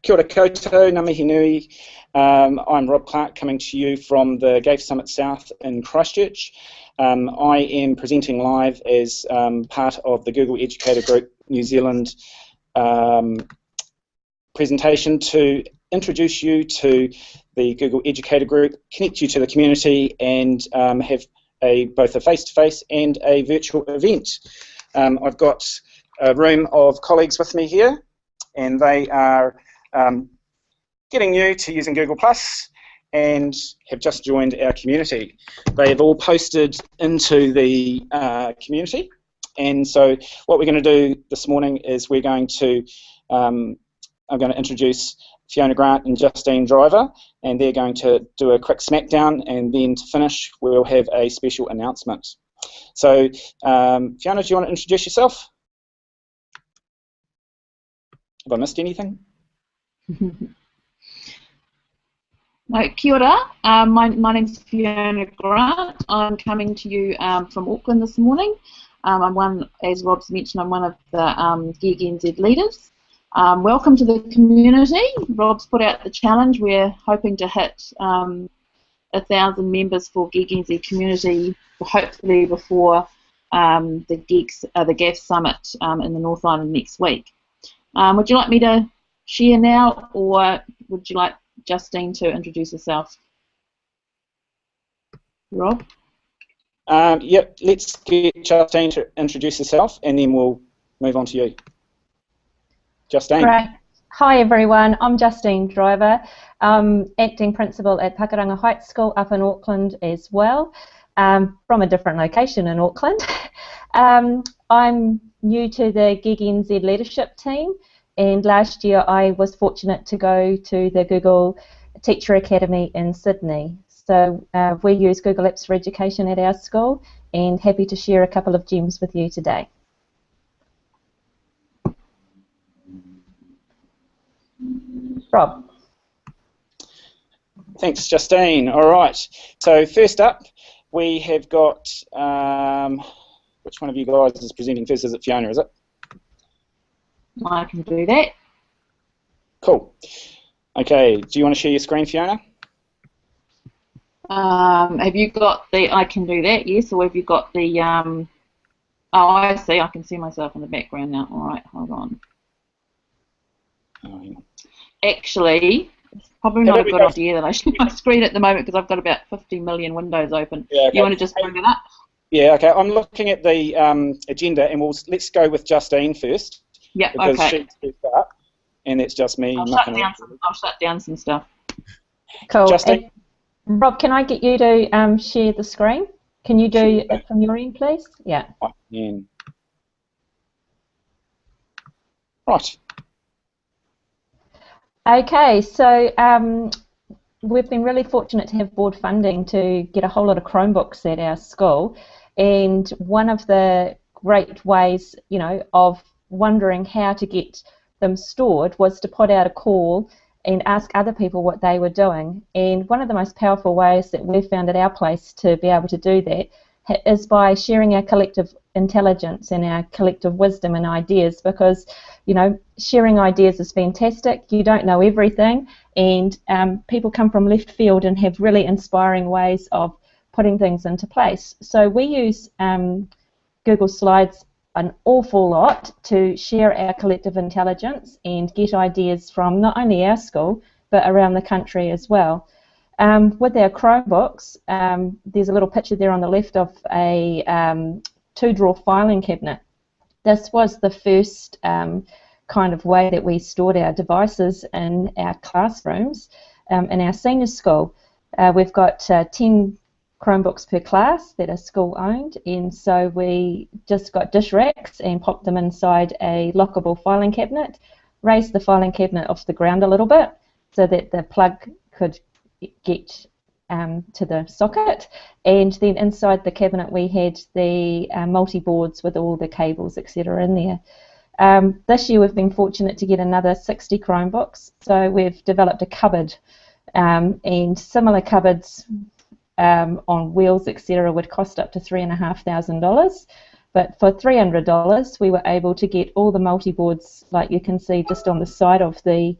Kia ora koutou, ngā mihi nui. I'm Rob Clark, coming to you from the GAfE Summit South in Christchurch. I am presenting live as part of the Google Educator Group New Zealand presentation to introduce you to the Google Educator Group, connect you to the community, and have both a face-to-face and a virtual event. I've got a room of colleagues with me here, and they are getting new to using Google Plus and have just joined our community. They have all posted into the community, and so what we're going to do this morning is we're going to I'm going to introduce Fiona Grant and Justine Driver, and they're going to do a quick smackdown, and then to finish we'll have a special announcement. So Fiona, do you want to introduce yourself? Have I missed anything? Kia ora. My name's Fiona Grant. I'm coming to you from Auckland this morning. I'm one, as Rob's mentioned, I'm one of the GEG NZ leaders. Welcome to the community. Rob's put out the challenge. We're hoping to hit 1,000 members for GEG NZ community, hopefully before the GAfE Summit in the North Island next week. Would you like me to share now, or would you like Justine to introduce herself? Rob? Yep, let's get Justine to introduce herself, and then we'll move on to you. Justine. Great. Hi everyone, I'm Justine Driver, acting principal at Pakuranga Heights School up in Auckland as well, from a different location in Auckland. I'm new to the GEG NZ leadership team, and last year I was fortunate to go to the Google Teacher Academy in Sydney. So we use Google Apps for Education at our school, and happy to share a couple of gems with you today. Rob. Thanks, Justine. All right. So first up, we have got, which one of you guys is presenting first? Is it Fiona, is it? I can do that. Cool. Okay, do you want to share your screen, Fiona? Have you got the, I can do that, yes, or have you got the, oh, I see, I can see myself in the background now. All right, hold on. Oh, yeah. Actually, it's probably not a good idea that I share my screen at the moment because I've got about 50 million windows open. Yeah, okay. You want to just bring it up? Yeah, okay. I'm looking at the agenda, and let's go with Justine first. Yeah, because okay. she's first up, and it's just me. I'll shut down some stuff. Cool. Justine? Rob, can I get you to share the screen? Can you do it from your end, please? Yeah. I can. Right. Okay, so we've been really fortunate to have board funding to get a whole lot of Chromebooks at our school, and one of the great ways, you know, of wondering how to get them stored was to put out a call and ask other people what they were doing. And one of the most powerful ways that we've found at our place to be able to do that is by sharing our collective intelligence and our collective wisdom and ideas, because, you know, sharing ideas is fantastic. You don't know everything, and people come from left field and have really inspiring ways of putting things into place. So we use Google Slides an awful lot to share our collective intelligence and get ideas from not only our school but around the country as well. With our Chromebooks, there's a little picture there on the left of a 2-drawer filing cabinet. This was the first kind of way that we stored our devices in our classrooms in our senior school. We've got 10 Chromebooks per class that are school owned, and so we just got dish racks and popped them inside a lockable filing cabinet, raised the filing cabinet off the ground a little bit so that the plug could get to the socket, and then inside the cabinet we had the multi-boards with all the cables, etc. in there. This year we've been fortunate to get another 60 Chromebooks, so we've developed a cupboard, and similar cupboards on wheels, etc., would cost up to $3,500, but for $300 we were able to get all the multi-boards, like you can see just on the side of the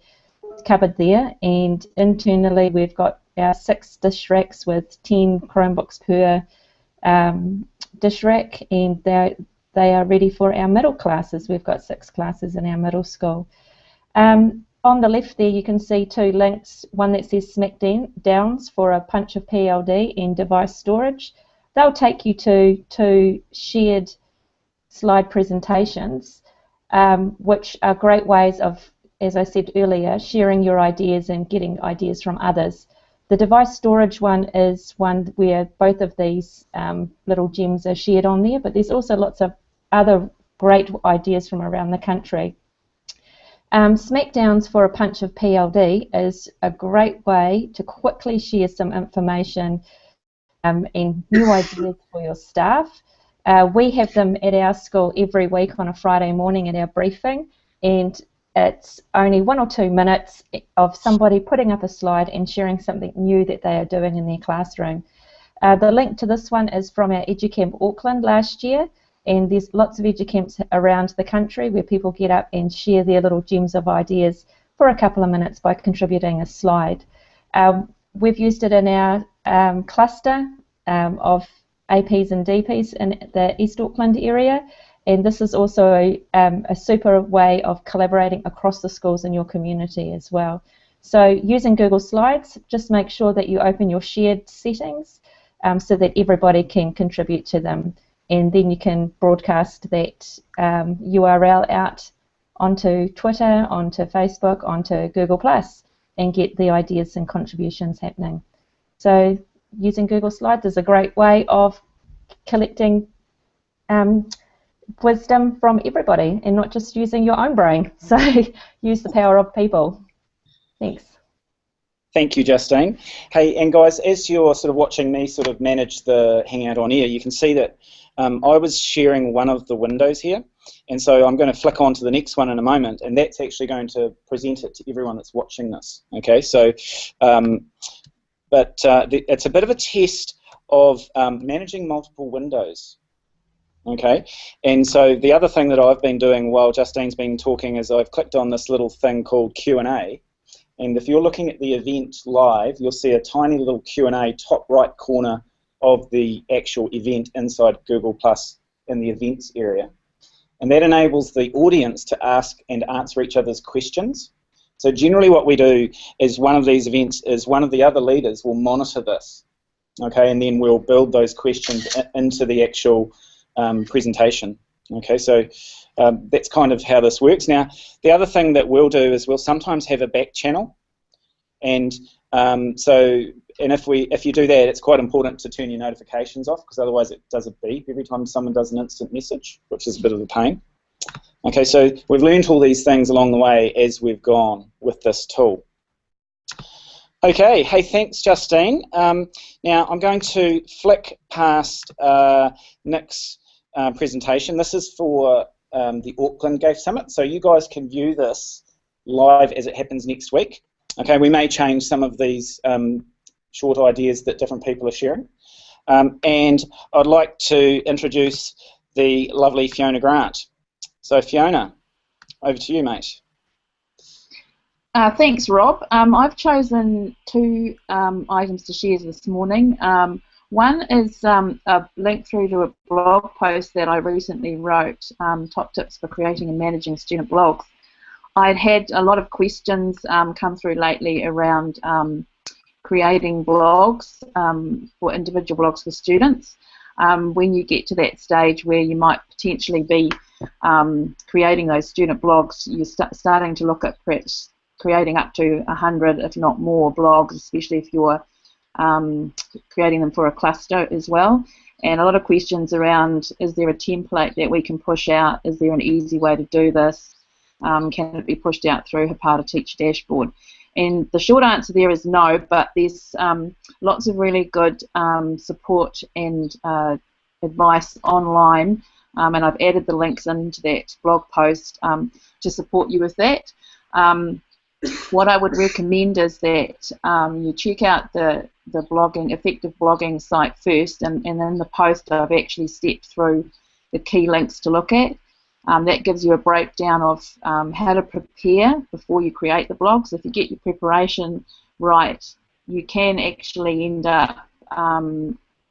covered there, and internally we've got our 6 dish racks with 10 Chromebooks per dish rack, and they are ready for our middle classes. We've got 6 classes in our middle school. On the left there you can see 2 links, one that says Smackdowns for a punch of PLD and device storage. They'll take you to 2 shared slide presentations, which are great ways of, as I said earlier, sharing your ideas and getting ideas from others. The device storage one is one where both of these little gems are shared on there, but there's also lots of other great ideas from around the country. Smackdowns for a punch of PLD is a great way to quickly share some information and new ideas for your staff. We have them at our school every week on a Friday morning at our briefing, and it's only 1 or 2 minutes of somebody putting up a slide and sharing something new that they are doing in their classroom. The link to this one is from our EduCamp Auckland last year, and there's lots of EduCamps around the country where people get up and share their little gems of ideas for a couple of minutes by contributing a slide. We've used it in our cluster of APs and DPs in the East Auckland area, and this is also a super way of collaborating across the schools in your community as well. So using Google Slides, just make sure that you open your shared settings so that everybody can contribute to them, and then you can broadcast that URL out onto Twitter, onto Facebook, onto Google+, and get the ideas and contributions happening. So using Google Slides is a great way of collecting wisdom from everybody and not just using your own brain. So use the power of people. Thanks. Thank you, Justine. Hey, and guys, as you're sort of watching me sort of manage the Hangout on air, you can see that I was sharing one of the windows here, and so I'm going to flick on to the next one in a moment, and that's actually going to present it to everyone that's watching this. Okay, so it's a bit of a test of managing multiple windows. Okay, and so the other thing that I've been doing while Justine's been talking is I've clicked on this little thing called Q&A, and if you're looking at the event live, you'll see a tiny little Q&A top right corner of the actual event inside Google Plus in the events area, and that enables the audience to ask and answer each other's questions. So generally what we do is one of these events is one of the other leaders will monitor this, okay, and then we'll build those questions into the actual presentation. Okay, so that's kind of how this works. Now, the other thing that we'll do is we'll sometimes have a back channel, and if you do that, it's quite important to turn your notifications off, because otherwise it does a beep every time someone does an instant message, which is a bit of a pain. Okay, so we've learned all these things along the way as we've gone with this tool. Okay, hey, thanks, Justine. Now I'm going to flick past Nick's presentation. This is for the Auckland GAfE Summit, so you guys can view this live as it happens next week. Okay, we may change some of these short ideas that different people are sharing. And I'd like to introduce the lovely Fiona Grant. So Fiona, over to you, mate. Thanks, Rob. I've chosen 2 items to share this morning. One is a link through to a blog post that I recently wrote, Top Tips for Creating and Managing Student Blogs. I'd had a lot of questions come through lately around creating blogs, for individual blogs for students. When you get to that stage where you might potentially be creating those student blogs, you're starting to look at perhaps creating up to 100, if not more, blogs, especially if you're creating them for a cluster as well. And a lot of questions around, is there a template that we can push out? Is there an easy way to do this? Can it be pushed out through How to Teach Dashboard? And the short answer there is no, but there's lots of really good support and advice online, and I've added the links into that blog post to support you with that. What I would recommend is that you check out the effective blogging site first, and in the post I've actually stepped through the key links to look at. That gives you a breakdown of how to prepare before you create the blog. So if you get your preparation right, you can actually end up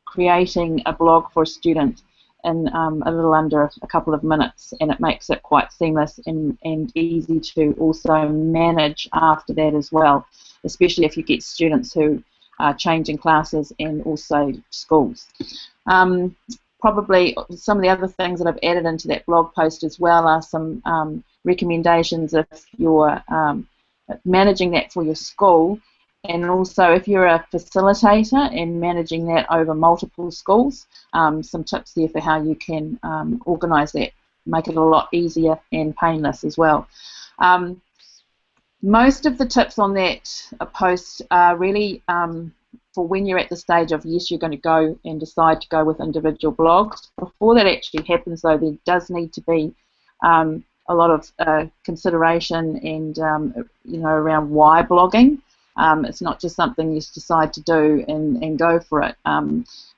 creating a blog for a student in a little under a couple of minutes, and it makes it quite seamless and easy to also manage after that as well, especially if you get students who are changing classes and also schools. Probably some of the other things that I've added into that blog post as well are some recommendations if you're managing that for your school, and also if you're a facilitator and managing that over multiple schools, some tips there for how you can organise that, make it a lot easier and painless as well. Most of the tips on that post are really for when you're at the stage of, yes, you're going to go and decide to go with individual blogs. Before that actually happens, though, there does need to be a lot of consideration and around why blogging. It's not just something you just decide to do and go for it.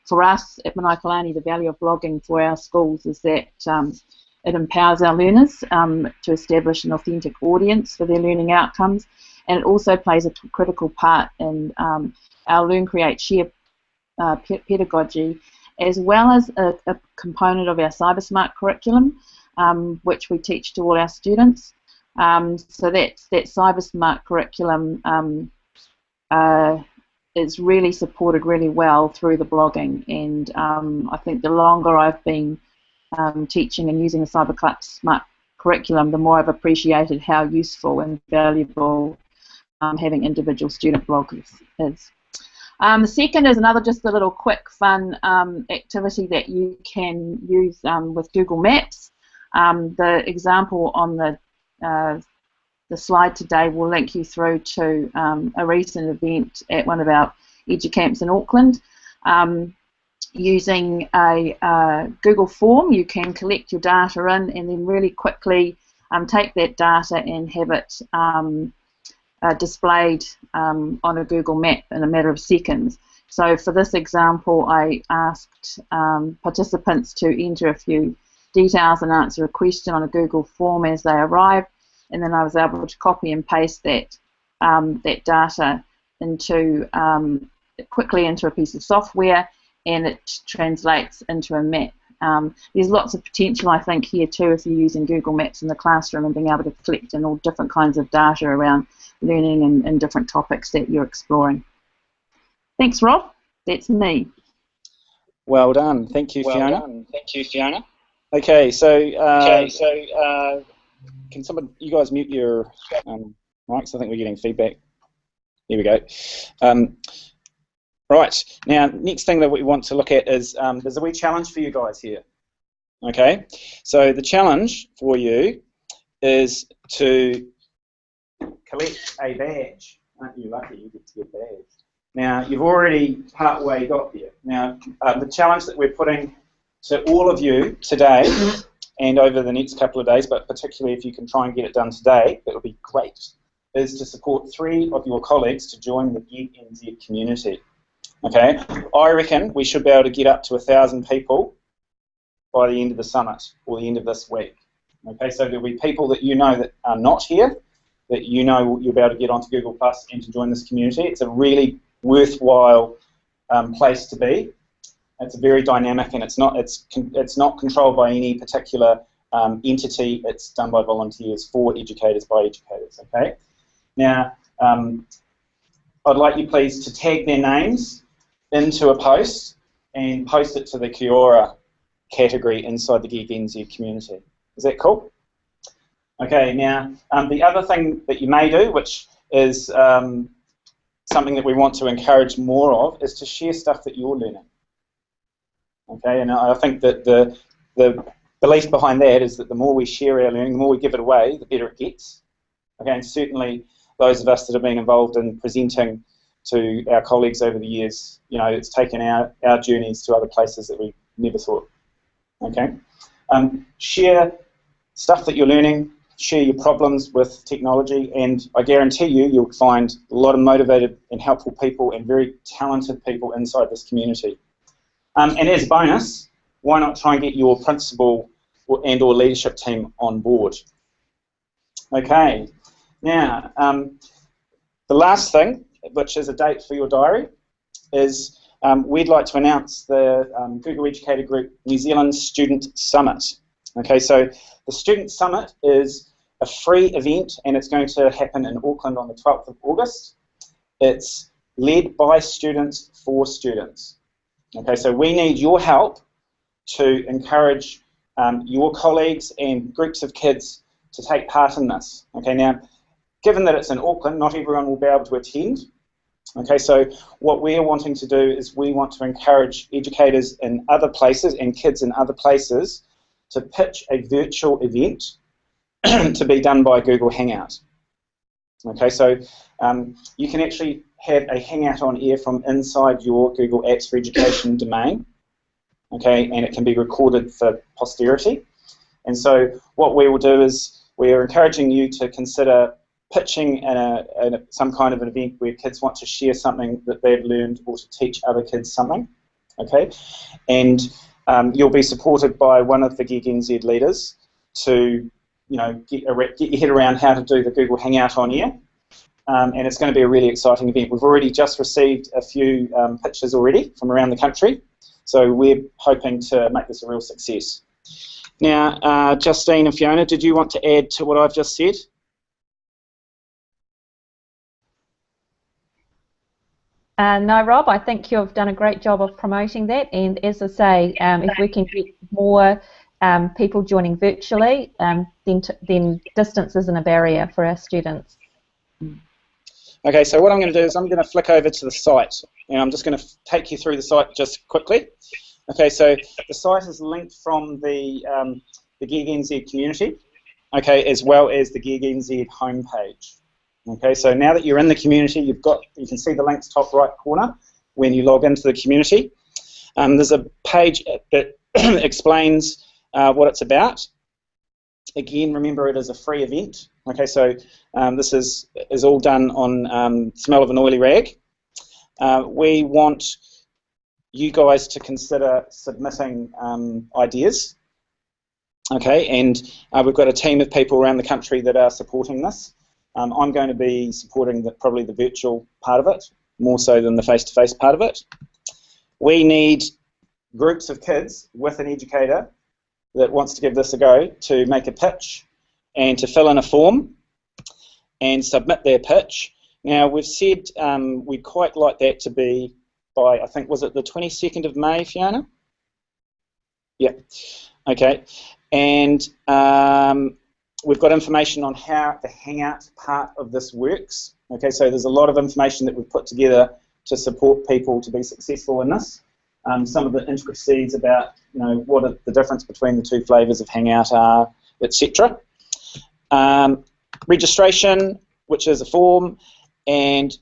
For us at Manaikalani, the value of blogging for our schools is that it empowers our learners to establish an authentic audience for their learning outcomes, and it also plays a critical part in our Learn, Create, Share pedagogy, as well as a component of our CyberSmart curriculum, which we teach to all our students. So that CyberSmart curriculum is really supported really well through the blogging, and I think the longer I've been teaching and using the CyberSmart curriculum, the more I've appreciated how useful and valuable having individual student blogs is. The second is just a little quick fun activity that you can use with Google Maps. The example on the slide today will link you through to a recent event at one of our EduCamps in Auckland. Using a Google form, you can collect your data in and then really quickly take that data and have it displayed on a Google map in a matter of seconds. So for this example, I asked participants to enter a few details and answer a question on a Google form as they arrived, and then I was able to copy and paste that data quickly into a piece of software, and it translates into a map. There's lots of potential, I think, here too if you're using Google Maps in the classroom and being able to collect in all different kinds of data around learning and different topics that you're exploring. Thanks, Rob. That's me. Well done. Thank you, Fiona. Thank you, Fiona. Okay, so can you guys mute your mics? I think we're getting feedback. Here we go. Right, now, next thing that we want to look at is there's a wee challenge for you guys here. Okay, so the challenge for you is to collect a badge. Aren't you lucky you get to get a badge? Now, you've already partway got there. Now, the challenge that we're putting to all of you today and over the next couple of days, but particularly if you can try and get it done today, that would be great, is to support 3 of your colleagues to join the GEG community. Okay, I reckon we should be able to get up to 1,000 people by the end of the summit or the end of this week. Okay, so there'll be people that you know that are not here, that you know you'll be able to get onto Google Plus and to join this community. It's a really worthwhile place to be. It's very dynamic, and it's not controlled by any particular entity. It's done by volunteers for educators by educators. Okay. Now, I'd like you please to tag their names into a post and post it to the Kia ora category inside the GEG community. Is that cool? Okay. Now, the other thing that you may do, which is something that we want to encourage more of, is to share stuff that you're learning. Okay, and I think that the belief behind that is that the more we share our learning, the more we give it away, the better it gets. Okay, and certainly those of us that have been involved in presenting to our colleagues over the years, you know, it's taken our journeys to other places that we never thought. Okay, share stuff that you're learning, share your problems with technology, and I guarantee you'll find a lot of motivated and helpful people and very talented people inside this community. And as a bonus, why not try and get your principal and/or leadership team on board. Okay, now the last thing, which is a date for your diary, is we'd like to announce the Google Educator Group New Zealand Student Summit. Okay, so the Student Summit is a free event, and it's going to happen in Auckland on the 12th of August. It's led by students for students. Okay, so we need your help to encourage your colleagues and groups of kids to take part in this. Okay, now, given that it's in Auckland, not everyone will be able to attend. Okay, so what we're wanting to do is we want to encourage educators in other places and kids in other places to pitch a virtual event to be done by Google Hangout. Okay, so you can actually have a Hangout on air from inside your Google Apps for Education domain. Okay, and it can be recorded for posterity. And so what we will do is we're encouraging you to consider pitching some kind of an event where kids want to share something that they've learned or to teach other kids something. Okay, and you'll be supported by one of the GEG NZ leaders to, you know, get your head around how to do the Google Hangout on air. And it's going to be a really exciting event. We've already just received a few pitches already from around the country, so we're hoping to make this a real success. Now, Justine and Fiona, did you want to add to what I've just said? No, Rob, I think you've done a great job of promoting that, and as I say, if we can get more people joining virtually, then distance isn't a barrier for our students. Okay, so what I'm going to do is I'm going to flick over to the site, and I'm just going to take you through the site just quickly. Okay, so the site is linked from the GEG NZ community, okay, as well as the GEG NZ homepage. Okay, so now that you're in the community, you can see the links top right corner when you log into the community. There's a page that explains what it's about. Again, remember it is a free event. Okay, so this is all done on smell of an oily rag. We want you guys to consider submitting ideas. Okay, and we've got a team of people around the country that are supporting this. I'm going to be supporting probably the virtual part of it, more so than the face-to-face part of it. We need groups of kids with an educator that wants to give this a go to make a pitch and to fill in a form and submit their pitch. Now, we've said we'd quite like that to be by, I think, was it the 22nd of May, Fiona? Yeah, okay. And we've got information on how the Hangout part of this works. Okay, so there's a lot of information that we've put together to support people to be successful in this. Some of the intricacies about, you know, what the difference between the two flavours of Hangout are, etc. Registration, which is a form, and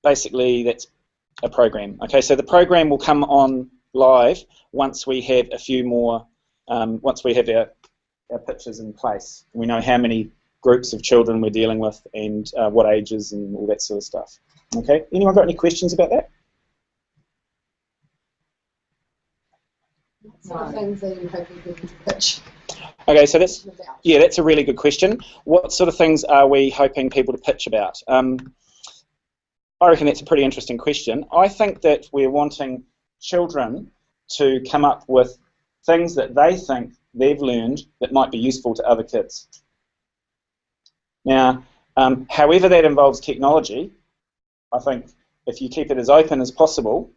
basically that's a program. Okay, so the program will come on live once we have a few more, once we have our pitches in place. We know how many groups of children we're dealing with and what ages and all that sort of stuff. Okay, anyone got any questions about that? What sort of things are you hoping people to pitch? Okay, so that's a really good question. What sort of things are we hoping people to pitch about? I reckon that's a pretty interesting question. I think that we're wanting children to come up with things that they think they've learned that might be useful to other kids. Now, however that involves technology, I think if you keep it as open as possible,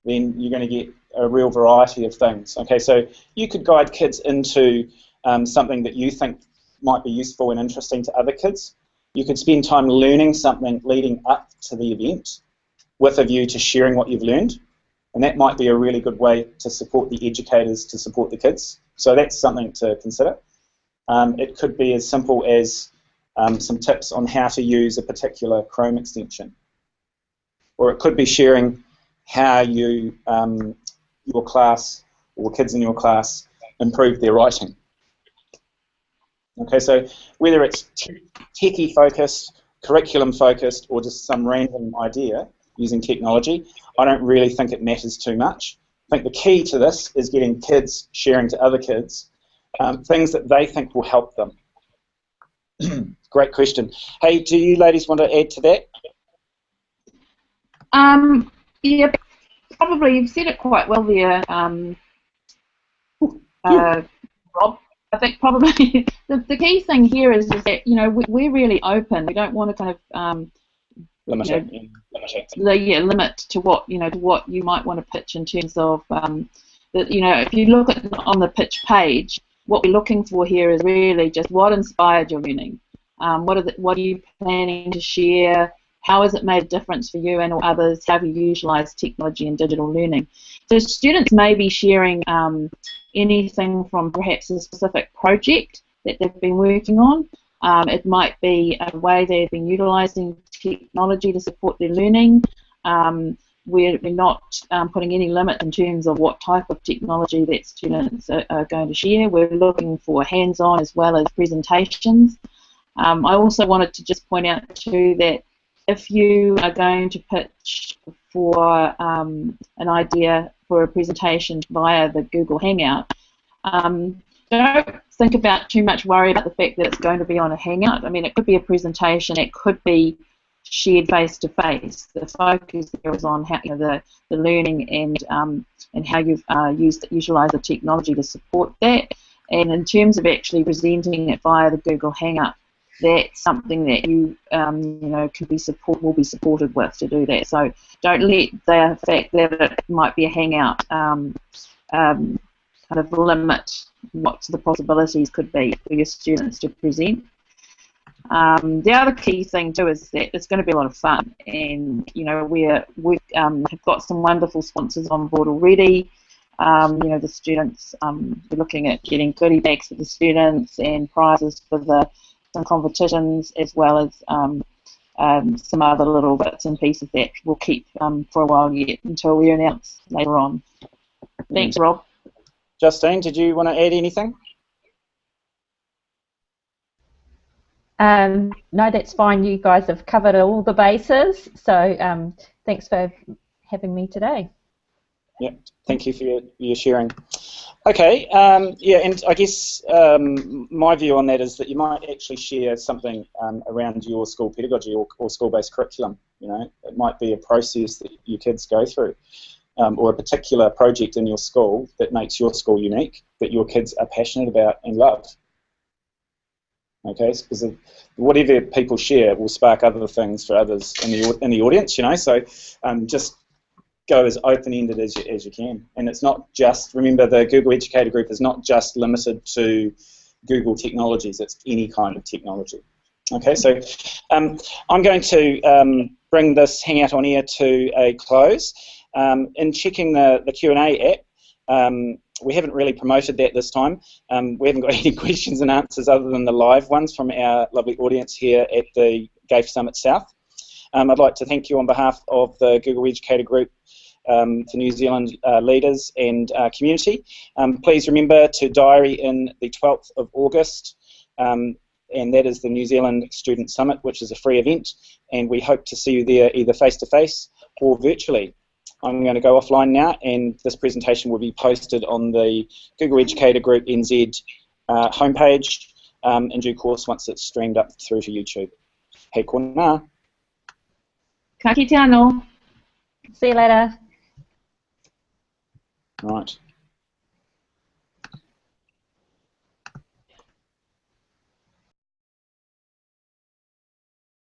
then you're going to get a real variety of things. Okay, so you could guide kids into something that you think might be useful and interesting to other kids. You could spend time learning something leading up to the event with a view to sharing what you've learned, and that might be a really good way to support the educators to support the kids. So that's something to consider. It could be as simple as some tips on how to use a particular Chrome extension, or it could be sharing how you, your class or kids in your class improve their writing. Okay, so whether it's techie focused, curriculum focused, or just some random idea using technology, I don't really think it matters too much. I think the key to this is getting kids sharing to other kids things that they think will help them. Great question. Hey, do you ladies want to add to that? Yeah, probably. You've said it quite well there, Rob. I think probably the key thing here is that, you know, we're really open. We don't want to kind of limit to what, you know, to what you might want to pitch in terms of that, you know, if you look at on the pitch page, what we're looking for here is really just what inspired your learning. What are you planning to share? How has it made a difference for you and or others? How have you utilised technology and digital learning? So students may be sharing anything from perhaps a specific project that they've been working on. It might be a way they've been utilising technology to support their learning. We're not putting any limit in terms of what type of technology that students are going to share. We're looking for hands-on as well as presentations. I also wanted to just point out too that if you are going to pitch for an idea for a presentation via the Google Hangout, don't think about too much worry about the fact that it's going to be on a Hangout. I mean, it could be a presentation, it could be shared face-to-face. The focus there is on how, you know, the learning and how you've utilised the technology to support that. And in terms of actually presenting it via the Google Hangout, that's something that you you know, will be supported with to do that. So don't let the fact that it might be a Hangout kind of limit what the possibilities could be for your students to present. The other key thing too is that it's going to be a lot of fun, and you know, we have got some wonderful sponsors on board already. You know, the students, we're looking at getting goodie bags for the students and prizes for some competitions, as well as some other little bits and pieces that we'll keep for a while yet until we announce later on. Thanks, Rob. Justine, did you want to add anything? No, that's fine. You guys have covered all the bases, so thanks for having me today. Yeah, thank you for your sharing. Okay, yeah, and I guess my view on that is that you might actually share something around your school pedagogy or school-based curriculum. You know, it might be a process that your kids go through, or a particular project in your school that makes your school unique, that your kids are passionate about and love. Okay, because whatever people share will spark other things for others in the audience. You know, so just go as open-ended as you can. And it's not just, remember, the Google Educator Group is not just limited to Google technologies, it's any kind of technology. Okay, so I'm going to bring this Hangout on Air to a close. In checking the Q&A app, we haven't really promoted that this time. We haven't got any questions and answers other than the live ones from our lovely audience here at the GAfE Summit South. I'd like to thank you on behalf of the Google Educator Group for New Zealand leaders and community. Please remember to diary in the 12th of August, and that is the New Zealand Student Summit, which is a free event, and we hope to see you there either face-to-face or virtually. I'm going to go offline now, and this presentation will be posted on the Google Educator Group NZ homepage in due course once it's streamed up through to YouTube. Hei kona. Ka kite anō. See you later. Right.